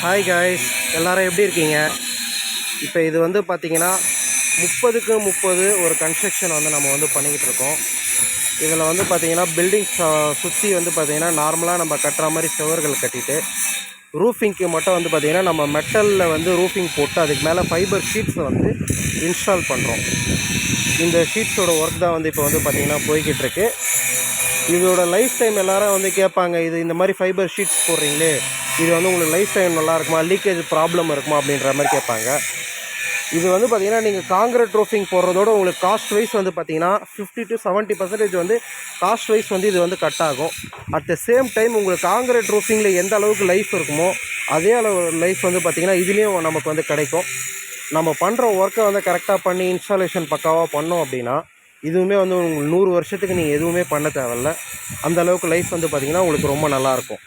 Hi guys, எல்லோரும் எப்படி இருக்கீங்க? இப்போ இது வந்து பார்த்திங்கன்னா 30க்கு 30 ஒரு கன்ஸ்ட்ரக்ஷன் வந்து நம்ம வந்து பண்ணிக்கிட்டு இருக்கோம். இதில் வந்து பார்த்திங்கன்னா பில்டிங்ஸ் சுற்றி வந்து பார்த்திங்கன்னா நார்மலாக நம்ம கட்டுற மாதிரி சுவர்கள் கட்டிட்டு ரூஃபிங்க்கு மட்டும் வந்து பார்த்திங்கன்னா நம்ம மெட்டலில் வந்து ரூஃபிங் போட்டு அதுக்கு மேலே ஃபைபர் ஷீட்ஸை வந்து இன்ஸ்டால் பண்ணுறோம். இந்த ஷீட்ஸோட ஒர்க் தான் வந்து இப்போ வந்து பார்த்திங்கன்னா போய்கிட்டு இருக்கு. இதோட லைஃப் டைம் எல்லோரும் வந்து கேட்பாங்க, இது இந்த மாதிரி ஃபைபர் ஷீட்ஸ் போடுறீங்களே, இது வந்து உங்களுக்கு லைஃப் டைம் நல்லா இருக்குமா, லீக்கேஜ் ப்ராப்ளம் இருக்குமா அப்படின்ற மாதிரி கேட்பாங்க. இது வந்து பார்த்திங்கன்னா நீங்கள் காங்கிரீட் ரூஃபிங் போடுறதோட உங்களுக்கு காஸ்ட் வைஸ் வந்து பார்த்திங்கன்னா 50 to 70% வந்து காஸ்ட் வைஸ் வந்து இது வந்து கட் ஆகும். அட் த சேம் டைம் உங்களுக்கு காங்கிரீட் ரூஃபிங்கில் எந்த அளவுக்கு லைஃப் இருக்குமோ அதே அளவு லைஃப் வந்து பார்த்திங்கன்னா இதுலேயும் நமக்கு வந்து கிடைக்கும். நம்ம பண்ணுற ஒர்க்கை வந்து கரெக்டாக பண்ணி இன்ஸ்டாலேஷன் பக்காவாக பண்ணோம் அப்படின்னா இதுவுமே வந்து உங்களுக்கு 100 வருஷத்துக்கு நீங்கள் எதுவுமே பண்ண தேவையில்ல. அந்த அளவுக்கு லைஃப் வந்து பார்த்திங்கன்னா உங்களுக்கு ரொம்ப நல்லாயிருக்கும்.